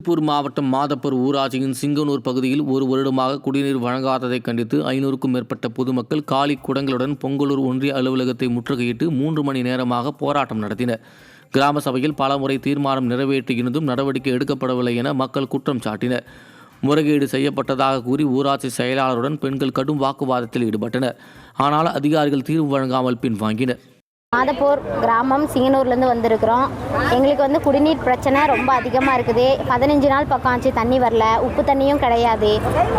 திருப்பூர் மாவட்டம் மாதப்பூர் ஊராட்சியின் சிங்கனூர் பகுதியில் ஒரு வருடமாக குடிநீர் வழங்காததை கண்டித்து 500க்கும் மேற்பட்ட பொதுமக்கள் காலி குடங்களுடன் பொங்கலூர் ஒன்றிய அலுவலகத்தை முற்றுகையிட்டு 3 மணி நேரமாக போராட்டம் நடத்தினர். கிராம சபையில் பலமுறை தீர்மானம் நிறைவேற்றியிருந்தும் நடவடிக்கை எடுக்கப்படவில்லை என மக்கள் குற்றம் சாட்டினர். முறைகேடு செய்யப்பட்டதாக கூறி ஊராட்சி செயலாளருடன் பெண்கள் கடும் வாக்குவாதத்தில் ஈடுபட்டனர். ஆனால் அதிகாரிகள் தீர்வு வழங்காமல் பின்வாங்கினர். மாதப்பூர் கிராமம் சிங்கனூர்லேருந்து வந்திருக்கிறோம். எங்களுக்கு குடிநீர் பிரச்சனை ரொம்ப அதிகமாக இருக்குது. 15 நாள் பக்கம் ஆச்சு, தண்ணி வரல, உப்பு தண்ணியும் கிடையாது,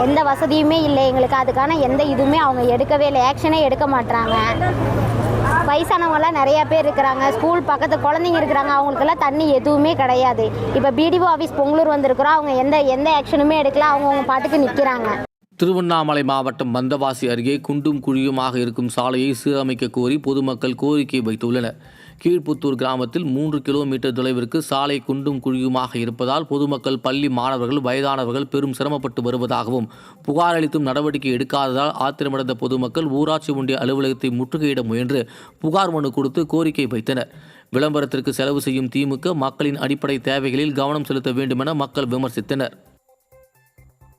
எந்த வசதியுமே இல்லை எங்களுக்கு. அதுக்கான எந்த இதுவுமே அவங்க எடுக்கவே இல்லை, ஆக்ஷனே எடுக்க மாட்டாங்க. வயசானவங்களாம் நிறையா பேர் இருக்கிறாங்க, ஸ்கூல் பக்கத்து குழந்தைங்க இருக்கிறாங்க, அவங்களுக்கெல்லாம் தண்ணி எதுவுமே கிடையாது. இப்போ பிடிஓ ஆஃபீஸ் பொங்கலூர் வந்திருக்கிறோம், அவங்க எந்த ஆக்ஷனுமே எடுக்கல, அவங்க பாட்டுக்கு நிற்கிறாங்க. திருவண்ணாமலை மாவட்டம் மந்தவாசி அருகே குண்டும் குழியுமாக இருக்கும் சாலையை சீரமைக்க கோரி பொதுமக்கள் கோரிக்கை வைத்துள்ளனர். கீழ்புத்தூர் கிராமத்தில் 3 கிலோமீட்டர் தொலைவிற்கு சாலை குண்டும் குழியுமாக இருப்பதால் பொதுமக்கள், பள்ளி மாணவர்கள், வயதானவர்கள் பெரும் சிரமப்பட்டு வருவதாகவும், புகார் அளித்தும் நடவடிக்கை எடுக்காததால் ஆத்திரமடைந்த பொதுமக்கள் ஊராட்சி ஒன்றிய அலுவலகத்தை முற்றுகையிட முயன்று புகார் மனு கொடுத்து கோரிக்கை வைத்தனர். விளம்பரத்திற்கு செலவு செய்யும் திமுக மக்களின் அடிப்படை தேவைகளில் கவனம் செலுத்த வேண்டுமென மக்கள் விமர்சித்தனர்.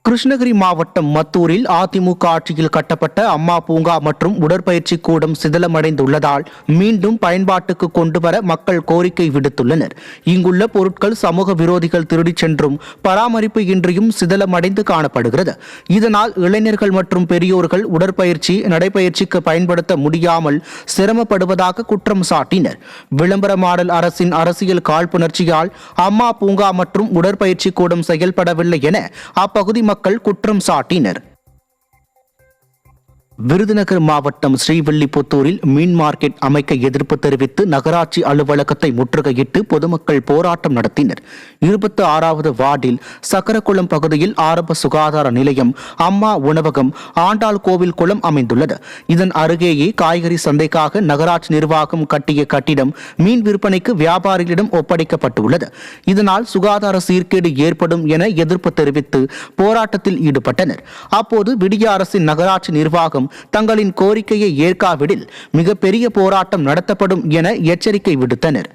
கிருஷ்ணகிரி மாவட்டம் மத்தூரில் அதிமுக ஆட்சியில் கட்டப்பட்ட அம்மா பூங்கா மற்றும் உடற்பயிற்சி கூடம் சிதிலமடைந்துள்ளதால் மீண்டும் பயன்பாட்டுக்கு கொண்டுவர மக்கள் கோரிக்கை விடுத்துள்ளனர். இங்குள்ள பொருட்கள் சமூக விரோதிகள் திருடிச் சென்றும் பராமரிப்பு இன்றியும் சிதிலமடைந்து காணப்படுகிறது. இதனால் இளைஞர்கள் மற்றும் பெரியோர்கள் உடற்பயிற்சி, நடைபயிற்சிக்கு பயன்படுத்த முடியாமல் சிரமப்படுவதாக குற்றம் சாட்டினர். விளம்பர மாடல் அரசின் அரசியல் காழ்ப்புணர்ச்சியால் அம்மா பூங்கா மற்றும் உடற்பயிற்சி கூடம் செயல்படவில்லை என அப்பகுதி மக்கள் குற்றம் சாட்டினர். விருதுநகர் மாவட்டம் ஸ்ரீவில்லிபுத்தூரில் மீன் மார்க்கெட் அமைக்க எதிர்ப்பு தெரிவித்து நகராட்சி அலுவலகத்தை முற்றுகையிட்டு பொதுமக்கள் போராட்டம் நடத்தினர். 26வது வார்டில் சக்கரக்குளம் பகுதியில் ஆரம்ப சுகாதார நிலையம், அம்மா உணவகம், ஆண்டாள் கோவில் குளம் அமைந்துள்ளது. இதன் அருகேயே காய்கறி சந்தைக்காக நகராட்சி நிர்வாகம் கட்டிய கட்டிடம் மீன் விற்பனைக்கு வியாபாரிகளிடம் ஒப்படைக்கப்பட்டுள்ளது. இதனால் சுகாதார சீர்கேடு ஏற்படும் என எதிர்ப்பு தெரிவித்து போராட்டத்தில் ஈடுபட்டனர். அப்போது விடிய அரசின் நகராட்சி நிர்வாகம் தங்களின் கோரிக்கையை ஏற்காவிடில் மிகப்பெரிய போராட்டம் நடத்தப்படும் என எச்சரிக்கை விடுத்தனர்.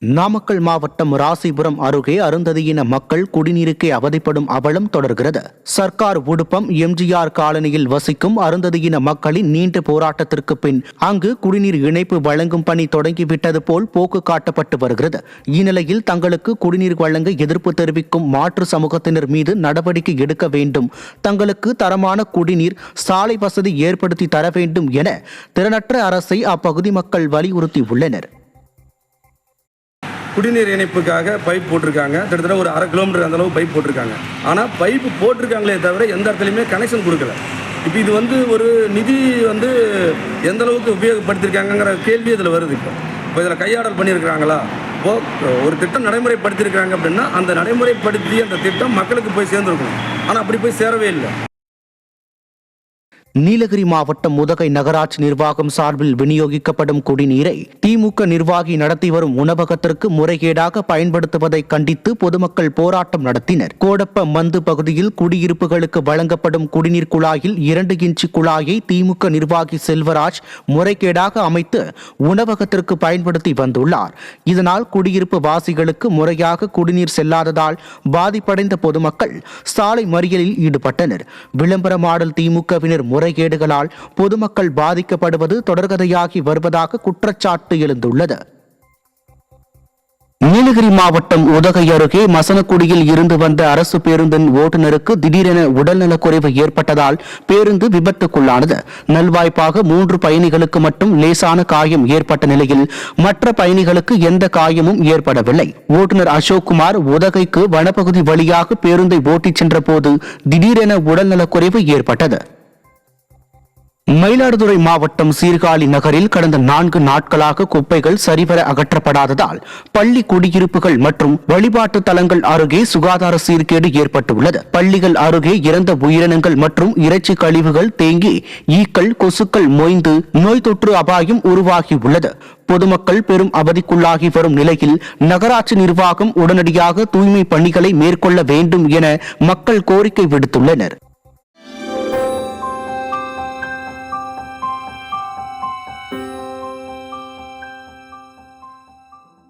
நாமக்கல் மாவட்டம் ராசிபுரம் அருகே அருந்ததியின மக்கள் குடிநீருக்கே அவதிப்படும் அவலம் தொடர்கிறது. சர்க்கார் உடுப்பம் எம்ஜிஆர் காலனியில் வசிக்கும் அருந்ததியின மக்களின் நீண்ட போராட்டத்திற்கு பின் அங்கு குடிநீர் இணைப்பு வழங்கும் பணி தொடங்கிவிட்டது போல் போக்கு காட்டப்பட்டு வருகிறது. இந்நிலையில் தங்களுக்கு குடிநீர் வழங்க எதிர்ப்பு தெரிவிக்கும் மாற்று சமூகத்தினர் மீது நடவடிக்கை எடுக்க வேண்டும், தங்களுக்கு தரமான குடிநீர், சாலை வசதி ஏற்படுத்தி தர வேண்டும் என திறனற்ற அரசை அப்பகுதி மக்கள் வலியுறுத்தியுள்ளனர். குடிநீர் இணைப்புக்காக பைப் போட்டிருக்காங்க, கிட்டத்தட்ட ஒரு 1/2 கிலோமீட்டர் அந்த அளவு பைப் போட்டிருக்காங்க. ஆனால் பைப்பு போட்டிருக்காங்களே தவிர எந்த இடத்துலையுமே கனெக்ஷன் கொடுக்கல. இப்போ இது ஒரு நிதி எந்த அளவுக்கு உபயோகப்படுத்தியிருக்காங்கிற கேள்வி இதில் வருது. இப்போ இதில் கையாடல் பண்ணியிருக்கிறாங்களா? ஒரு திட்டம் நடைமுறைப்படுத்தியிருக்கிறாங்க அப்படின்னா அந்த நடைமுறைப்படுத்தி அந்த திட்டம் மக்களுக்கு போய் சேர்ந்துருக்கணும். ஆனால் அப்படி போய் சேரவே இல்லை. நீலகிரி மாவட்டம் உதகை நகராட்சி நிர்வாகம் சார்பில் விநியோகிக்கப்படும் குடிநீரை திமுக நிர்வாகி நடத்தி வரும் உணவகத்திற்கு முறைகேடாக பயன்படுத்துவதை கண்டித்து பொதுமக்கள் போராட்டம் நடத்தினர். கோடப்ப மந்து பகுதியில் குடியிருப்புகளுக்கு வழங்கப்படும் குடிநீர் குழாயில் 2 இன்ச் குழாயை திமுக நிர்வாகி செல்வராஜ் முறைகேடாக அமைத்து உணவகத்திற்கு பயன்படுத்தி வந்துள்ளார். இதனால் குடியிருப்பு வாசிகளுக்கு முறையாக குடிநீர் செல்லாததால் பாதிப்படைந்த பொதுமக்கள் சாலை மறியலில் ஈடுபட்டனர். விளம்பர மாடல் திமுகவினர் முறைகேடுகளால் பொதுமக்கள் பாதிக்கப்படுவது தொடர்கதையாகி வருவதாக குற்றச்சாட்டு எழுந்துள்ளது. நீலகிரி மாவட்டம் உதகை அருகே மசனக்குடியில் இருந்து வந்த அரசு பேருந்தின் ஓட்டுநருக்கு திடீரென உடல்நலக்குறைவு ஏற்பட்டதால் பேருந்து விபத்துக்குள்ளானது. நல்வாய்ப்பாக 3 பயணிகளுக்கு மட்டும் லேசான காயம் ஏற்பட்ட நிலையில் மற்ற பயணிகளுக்கு எந்த காயமும் ஏற்படவில்லை. ஓட்டுநர் அசோக்குமார் உதகைக்கு வனப்பகுதி வழியாக பேருந்தை ஓட்டிச் சென்ற போது திடீரென உடல்நலக்குறைவு ஏற்பட்டது. மயிலாடுதுறை மாவட்டம் சீர்காழி நகரில் கடந்த 4 நாட்களாக குப்பைகள் சரிவர அகற்றப்படாததால் பள்ளி குடியிருப்புகள் மற்றும் வழிபாட்டு தலங்கள் அருகே சுகாதார சீர்கேடு ஏற்பட்டுள்ளது. பள்ளிகள் அருகே இறந்த உயிரினங்கள் மற்றும் இறைச்சி கழிவுகள் தேங்கி ஈக்கள், கொசுக்கள் மொய்ந்து நோய் தொற்று அபாயம் உருவாகியுள்ளது. பொதுமக்கள் பெரும் அவதிக்குள்ளாகி வரும் நிலையில் நகராட்சி நிர்வாகம் உடனடியாக தூய்மை பணிகளை மேற்கொள்ள வேண்டும் என மக்கள் கோரிக்கை விடுத்துள்ளனர்.